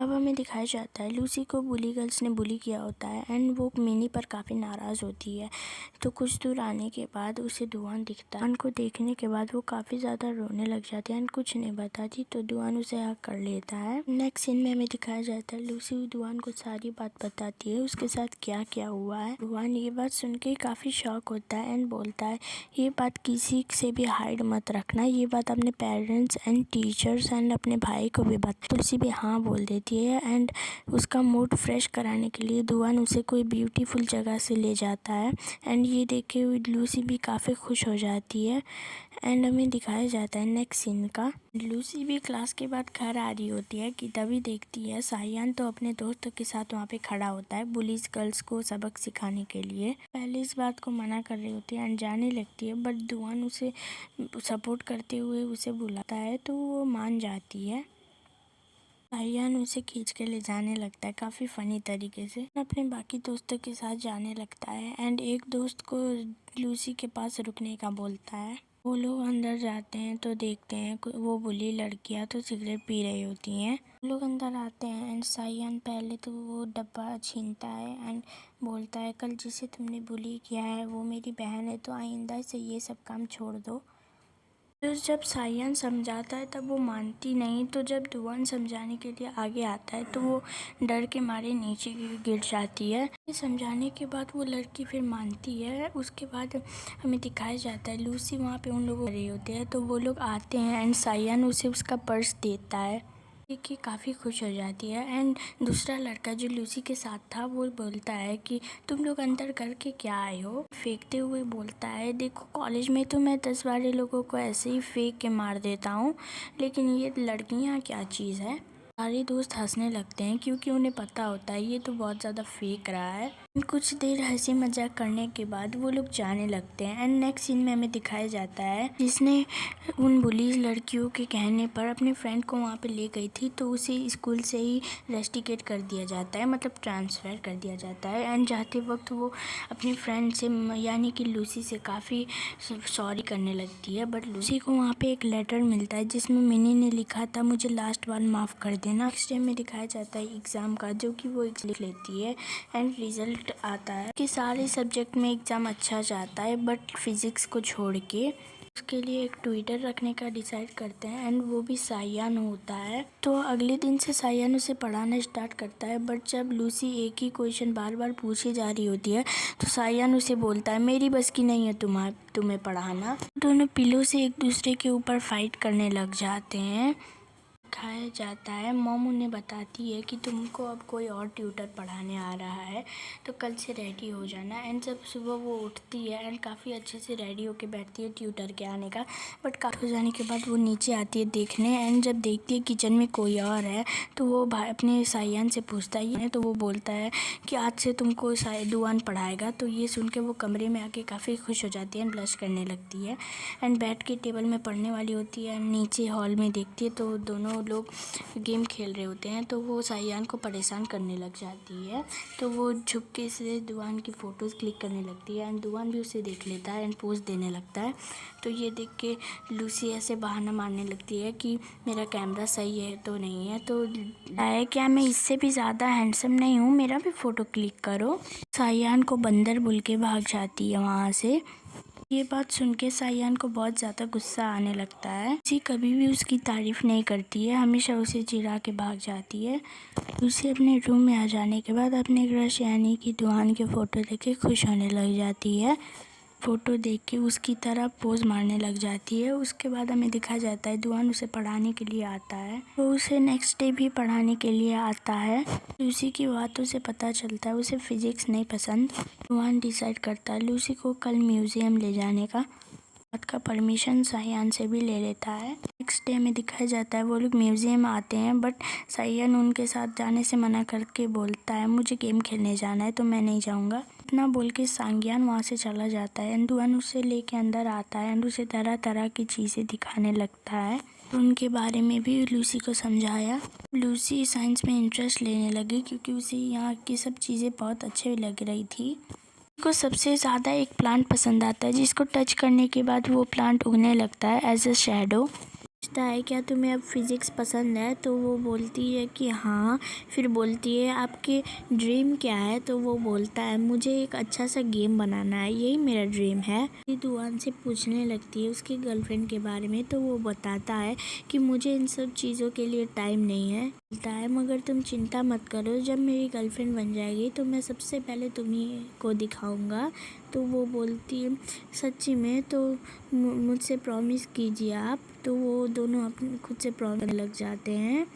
अब हमें दिखाया जाता है लूसी को बुली गर्ल्स ने बुली किया होता है एंड वो मिनी पर काफ़ी नाराज़ होती है। तो कुछ दूर आने के बाद उसे दुआन दिखता है। दुआन को देखने के बाद वो काफ़ी ज़्यादा रोने लग जाती है एंड कुछ नहीं बताती, तो दुआन उसे हक कर लेता है। नेक्स्ट सीन में हमें दिखाया जाता है लूसी दुआन को सारी बात बताती है, उसके साथ क्या क्या हुआ है। दुआन ये बात सुन के काफ़ी शॉक होता है एंड बोलता है ये बात किसी से भी हाइड मत रखना, ये बात अपने पेरेंट्स एंड टीचर्स एंड अपने भाई को भी बता। तुलसी भी हाँ बोल देती है एंड उसका मूड फ्रेश कराने के लिए दुआन उसे कोई ब्यूटीफुल जगह से ले जाता है एंड ये देख के लूसी भी काफ़ी खुश हो जाती है। एंड हमें दिखाया जाता है नेक्स्ट सीन का लूसी भी क्लास के बाद घर आ रही होती है कि तभी देखती है सायान तो अपने दोस्तों के साथ वहाँ पे खड़ा होता है बुलीज गर्ल्स को सबक सिखाने के लिए। पहले इस बात को मना कर रही होती है एंड जाने लगती है, बट दुआन उसे सपोर्ट करते हुए उसे बुलाता है तो वो मान जाती है। सायान उसे खींच के ले जाने लगता है काफ़ी फ़नी तरीके से, अपने बाकी दोस्तों के साथ जाने लगता है एंड एक दोस्त को लूसी के पास रुकने का बोलता है। वो लोग अंदर जाते हैं तो देखते हैं वो बुली लड़कियां तो सिगरेट पी रही होती हैं। वो लोग अंदर आते हैं एंड सायान पहले तो वो डब्बा छीनता है एंड बोलता है कल जिसे तुमने बुली किया है वो मेरी बहन है, तो आइंदा से ये सब काम छोड़ दो। तो जब सायान समझाता है तब वो मानती नहीं, तो जब दुआन समझाने के लिए आगे आता है तो वो डर के मारे नीचे गिर जाती है। समझाने के बाद वो लड़की फिर मानती है। उसके बाद हमें दिखाया जाता है लूसी वहाँ पे उन लोगों को रहे होते हैं, तो वो लोग आते हैं एंड सायान उसे उसका पर्स देता है, देखिए काफ़ी खुश हो जाती है। एंड दूसरा लड़का जो लूसी के साथ था वो बोलता है कि तुम लोग अंदर करके क्या आए हो, फेंकते हुए बोलता है देखो कॉलेज में तो मैं 10-12 लोगों को ऐसे ही फेंक के मार देता हूँ, लेकिन ये लड़कियाँ क्या चीज़ है। सारे दोस्त हंसने लगते हैं क्योंकि उन्हें पता होता है ये तो बहुत ज़्यादा फेंक रहा है। कुछ देर हंसी मजाक करने के बाद वो लोग जाने लगते हैं एंड नेक्स्ट सीन में हमें दिखाया जाता है जिसने उन बुलीज लड़कियों के कहने पर अपने फ्रेंड को वहाँ पे ले गई थी, तो उसे स्कूल से ही रेस्टिकेट कर दिया जाता है, मतलब ट्रांसफ़र कर दिया जाता है। एंड जाते वक्त वो अपनी फ्रेंड से यानी कि लूसी से काफ़ी सॉरी करने लगती है, बट लूसी को वहाँ पे एक लेटर मिलता है जिसमें मिनी ने लिखा था मुझे लास्ट बार माफ़ कर देना। नेक्स्ट डे में दिखाया जाता है एग्ज़ाम का, जो कि वो लिख लेती है एंड रिज़ल्ट आता है कि सारे सब्जेक्ट में एग्ज़ाम अच्छा जाता है बट फिज़िक्स को छोड़ के। उसके लिए एक ट्विटर रखने का डिसाइड करते हैं एंड वो भी सायान होता है। तो अगले दिन से सायान उसे पढ़ाना स्टार्ट करता है, बट जब लूसी एक ही क्वेश्चन बार बार पूछी जा रही होती है तो सायान उसे बोलता है मेरी बस की नहीं है तुम्हें पढ़ाना। दोनों पिलो से एक दूसरे के ऊपर फाइट करने लग जाते हैं। खाया जाता है मॉम उन्हें बताती है कि तुमको अब कोई और ट्यूटर पढ़ाने आ रहा है तो कल से रेडी हो जाना। एंड जब सुबह वो उठती है एंड काफ़ी अच्छे से रेडी होके बैठती है ट्यूटर के आने का, बट काफ़ी हो जाने के बाद वो नीचे आती है देखने एंड जब देखती है किचन में कोई और है तो वो भाई अपने सायान से पूछता है, तो वो बोलता है कि आज से तुमको दुआन पढ़ाएगा। तो ये सुन के वो कमरे में आके काफ़ी खुश हो जाती है एंड ब्लश करने लगती है एंड बैठ के टेबल में पढ़ने वाली होती है। नीचे हॉल में देखती है तो दोनों लोग गेम खेल रहे होते हैं, तो वो सायान को परेशान करने लग जाती है। तो वो झुपके से दुआन की फ़ोटोज़ क्लिक करने लगती है एंड दुआन भी उसे देख लेता है एंड पोज देने लगता है। तो ये देख के लूसी ऐसे बहाना मारने लगती है कि मेरा कैमरा सही है तो नहीं है, तो है क्या मैं इससे भी ज़्यादा हैंडसम नहीं हूँ, मेरा भी फ़ोटो क्लिक करो। सायान को बंदर बोल के भाग जाती है वहाँ से। ये बात सुन के सायान को बहुत ज़्यादा गुस्सा आने लगता है। लूसी कभी भी उसकी तारीफ़ नहीं करती है, हमेशा उसे चिढ़ा के भाग जाती है। लूसी अपने रूम में आ जाने के बाद अपने क्रश यानी कि दुआन के फ़ोटो देख के खुश होने लग जाती है। फ़ोटो देख के उसकी तरह पोज मारने लग जाती है। उसके बाद हमें दिखा जाता है दुआन उसे पढ़ाने के लिए आता है, तो उसे नेक्स्ट डे भी पढ़ाने के लिए आता है। लूसी की बातों से पता चलता है उसे फिज़िक्स नहीं पसंद। दुआन डिसाइड करता है लूसी को कल म्यूज़ियम ले जाने का, बात का परमिशन सायान से भी ले लेता है। नेक्स्ट डे में दिखाया जाता है वो लोग म्यूज़ियम आते हैं, बट सायान उनके साथ जाने से मना करके बोलता है मुझे गेम खेलने जाना है तो मैं नहीं जाऊँगा। इतना बोल के सांग्यान वहाँ से चला जाता है एंड दुआन उसे लेके अंदर आता है एंड उसे तरह तरह की चीज़ें दिखाने लगता है। उनके बारे में भी लूसी को समझाया। लूसी साइंस में इंटरेस्ट लेने लगी क्योंकि उसे यहाँ की सब चीज़ें बहुत अच्छे लग रही थी। को सबसे ज़्यादा एक प्लांट पसंद आता है जिसको टच करने के बाद वो प्लांट उगने लगता है एज अ शैडो। पूछता है क्या तुम्हें अब फिज़िक्स पसंद है, तो वो बोलती है कि हाँ। फिर बोलती है आपके ड्रीम क्या है, तो वो बोलता है मुझे एक अच्छा सा गेम बनाना है, यही मेरा ड्रीम है। फिर दुआन से पूछने लगती है उसकी गर्लफ्रेंड के बारे में, तो वो बताता है कि मुझे इन सब चीज़ों के लिए टाइम नहीं है। बोलता है मगर तुम चिंता मत करो, जब मेरी गर्लफ्रेंड बन जाएगी तो मैं सबसे पहले तुम्ही को दिखाऊंगा। तो वो बोलती है सच्ची में, तो मुझसे प्रॉमिस कीजिए आप। तो वो दोनों अपने खुद से प्रॉमिस लग जाते हैं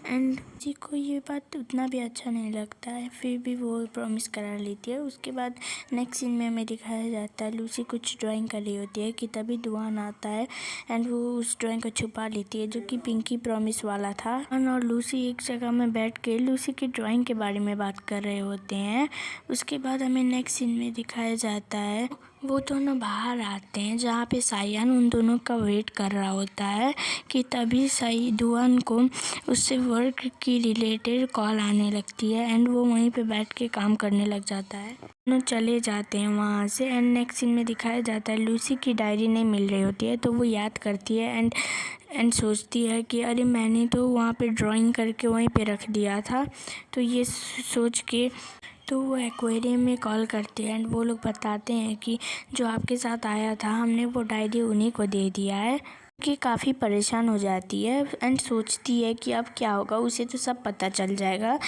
एंड जी को ये बात उतना भी अच्छा नहीं लगता है, फिर भी वो प्रॉमिस करा लेती है। उसके बाद नेक्स्ट सीन में हमें दिखाया जाता है लूसी कुछ ड्राइंग कर रही होती है कि तभी दुआन आता है एंड वो उस ड्राइंग को छुपा लेती है जो कि पिंकी प्रॉमिस वाला था। और लूसी एक जगह में बैठ के लूसी की ड्राइंग के बारे में बात कर रहे होते हैं। उसके बाद हमें नेक्स्ट सीन में दिखाया जाता है वो दोनों बाहर आते हैं जहाँ पे सायान उन दोनों का वेट कर रहा होता है कि तभी दुआन को उससे वर्क की रिलेटेड कॉल आने लगती है एंड वो वहीं पे बैठ के काम करने लग जाता है। दोनों चले जाते हैं वहाँ से एंड नेक्स्ट सीन में दिखाया जाता है लूसी की डायरी नहीं मिल रही होती है, तो वो याद करती है एंड सोचती है कि अरे मैंने तो वहाँ पे ड्राइंग करके वहीं पे रख दिया था। तो ये सोच के तो वो एक्वेरियम में कॉल करते हैं एंड वो लोग बताते हैं कि जो आपके साथ आया था हमने वो डायरी उन्हीं को दे दिया है। कि काफ़ी परेशान हो जाती है एंड सोचती है कि अब क्या होगा, उसे तो सब पता चल जाएगा।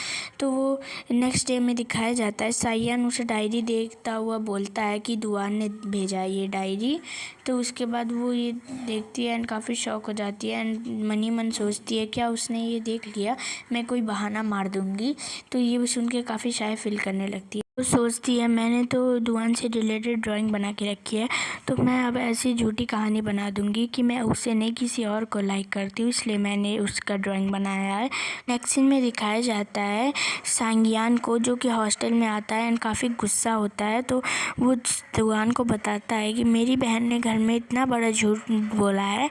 तो वो नेक्स्ट डे में दिखाया जाता है सायान उसे डायरी देखता हुआ बोलता है कि दुआन ने भेजा ये डायरी। तो उसके बाद वो ये देखती है एंड काफ़ी शॉक हो जाती है एंड मन ही मन सोचती है क्या उसने ये देख लिया, मैं कोई बहाना मार दूँगी। तो ये सुन के काफ़ी शाय फील करने लगती है। वो सोचती है मैंने तो दुआन से रिलेटेड ड्राइंग बना के रखी है, तो मैं अब ऐसी झूठी कहानी बना दूंगी कि मैं उसे नहीं किसी और को लाइक करती हूँ, इसलिए मैंने उसका ड्राइंग बनाया है। नेक्स्ट सीन में दिखाया जाता है सांगियान को जो कि हॉस्टल में आता है एंड काफ़ी गुस्सा होता है। तो वो दुआन को बताता है कि मेरी बहन ने घर में इतना बड़ा झूठ बोला है।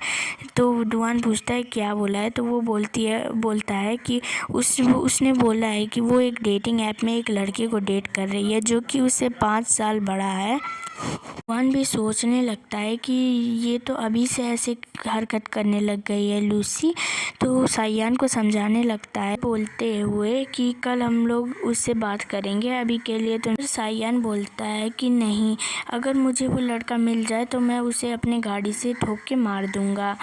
तो दुआन पूछता है क्या बोला है, तो वो बोलता है कि उसने बोला है कि वो एक डेटिंग ऐप में एक लड़के को डेट कर रही है जो कि उससे 5 साल बड़ा है। दुआन भी सोचने लगता है कि ये तो अभी से ऐसे हरकत करने लग गई है लूसी। तो सायान को समझाने लगता है बोलते हुए कि कल हम लोग उससे बात करेंगे, अभी के लिए तो। सायान बोलता है कि नहीं, अगर मुझे वो लड़का मिल जाए तो मैं उसे अपने गाड़ी से ठोक के मार दूंगा।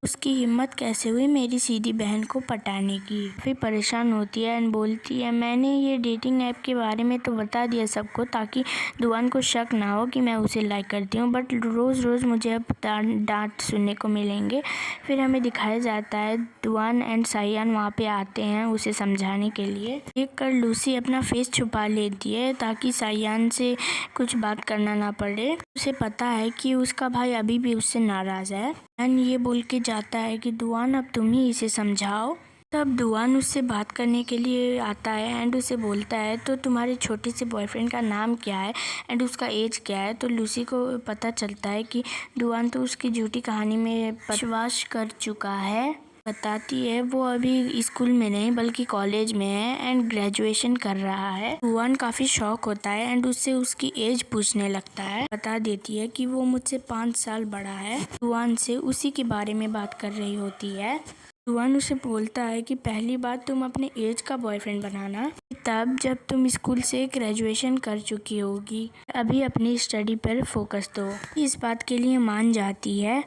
उसकी हिम्मत कैसे हुई मेरी सीधी बहन को पटाने की। फिर परेशान होती है एंड बोलती है मैंने ये डेटिंग ऐप के बारे में तो बता दिया सबको ताकि दुआन को शक ना हो कि मैं उसे लाइक करती हूँ, बट रोज़ रोज़ मुझे अब डांट सुनने को मिलेंगे। फिर हमें दिखाया जाता है दुआन एंड सायान वहाँ पे आते हैं उसे समझाने के लिए। देख कर लूसी अपना फेस छुपा लेती है ताकि सायान से कुछ बात करना ना पड़े। उसे पता है कि उसका भाई अभी भी उससे नाराज़ है एंड ये बोल के जाता है कि दुआन अब तुम ही इसे समझाओ। तब दुआन उससे बात करने के लिए आता है एंड उसे बोलता है तो तुम्हारे छोटे से बॉयफ्रेंड का नाम क्या है एंड उसका एज क्या है। तो लूसी को पता चलता है कि दुआन तो उसकी झूठी कहानी में विश्वास कर चुका है। बताती है वो अभी स्कूल में नहीं बल्कि कॉलेज में है एंड ग्रेजुएशन कर रहा है। दुआन काफ़ी शॉक होता है एंड उससे उसकी एज पूछने लगता है। बता देती है कि वो मुझसे 5 साल बड़ा है। दुआन से उसी के बारे में बात कर रही होती है। दुआन उसे बोलता है कि पहली बात तुम अपने एज का बॉयफ्रेंड बनाना तब जब तुम स्कूल से ग्रेजुएशन कर चुकी होगी, अभी अपनी स्टडी पर फोकस दो। इस बात के लिए मान जाती है।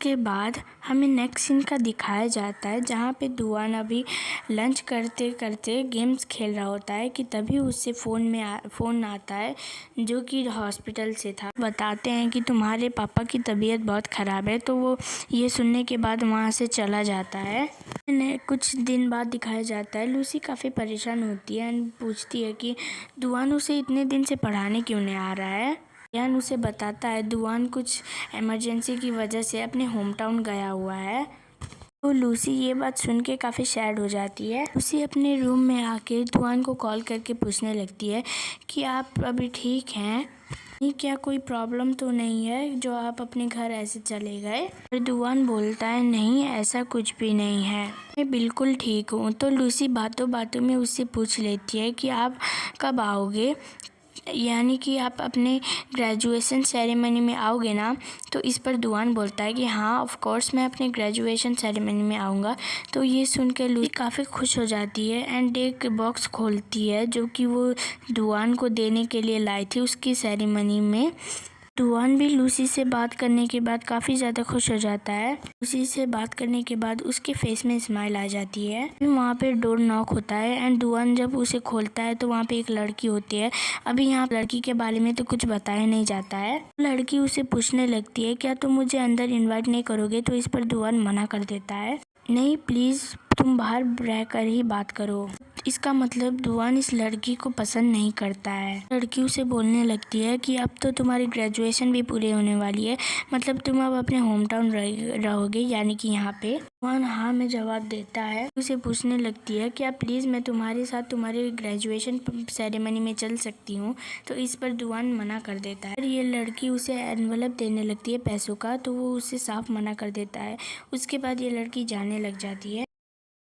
के बाद हमें नेक्स्ट सीन का दिखाया जाता है जहाँ पे दुआन अभी लंच करते करते गेम्स खेल रहा होता है कि तभी उससे फ़ोन आता है जो कि हॉस्पिटल से था। बताते हैं कि तुम्हारे पापा की तबीयत बहुत ख़राब है। तो वो ये सुनने के बाद वहाँ से चला जाता है। कुछ दिन बाद दिखाया जाता है लूसी काफ़ी परेशान होती है एंड पूछती है कि दुआन उसे इतने दिन से पढ़ाने क्यों नहीं आ रहा है। यान उसे बताता है दुआन कुछ इमरजेंसी की वजह से अपने होम टाउन गया हुआ है। तो लूसी ये बात सुन के काफ़ी सैड हो जाती है। लूसी अपने रूम में आके दुआन को कॉल करके पूछने लगती है कि आप अभी ठीक हैं, क्या कोई प्रॉब्लम तो नहीं है जो आप अपने घर ऐसे चले गए। और दुआन बोलता है नहीं, ऐसा कुछ भी नहीं है, मैं बिल्कुल ठीक हूँ। तो लूसी बातों बातों में उससे पूछ लेती है कि आप कब आओगे। यानी कि आप अपने ग्रेजुएशन सेरेमनी में आओगे ना। तो इस पर दुआन बोलता है कि हाँ ऑफ कोर्स मैं अपने ग्रेजुएशन सेरेमनी में आऊँगा। तो ये सुनकर लूसी काफ़ी खुश हो जाती है एंड एक बॉक्स खोलती है जो कि वो दुआन को देने के लिए लाई थी उसकी सेरेमनी में। दुआन भी लूसी से बात करने के बाद काफ़ी ज़्यादा खुश हो जाता है। लूसी से बात करने के बाद उसके फेस में स्माइल आ जाती है। वहाँ पे डोर नॉक होता है एंड दुआन जब उसे खोलता है तो वहाँ पे एक लड़की होती है। अभी यहाँ लड़की के बारे में तो कुछ बताया नहीं जाता है। लड़की उसे पूछने लगती है क्या तुम मुझे अंदर इन्वाइट नहीं करोगे, तो इस पर दुआन मना कर देता है, नहीं प्लीज़ तुम बाहर रहकर ही बात करो। इसका मतलब दुआन इस लड़की को पसंद नहीं करता है। लड़की उसे बोलने लगती है कि अब तो तुम्हारी ग्रेजुएशन भी पूरी होने वाली है, मतलब तुम अब अपने होम टाउन रहोगे यानी कि यहाँ पे। दुआन हाँ में जवाब देता है। उसे पूछने लगती है क्या प्लीज़ मैं तुम्हारे साथ तुम्हारे ग्रेजुएशन सेरेमनी में चल सकती हूँ, तो इस पर दुआन मना कर देता है। फिर ये लड़की उसे एनवलप देने लगती है पैसों का, तो वो उसे साफ मना कर देता है। उसके बाद ये लड़की जाने लग जाती है।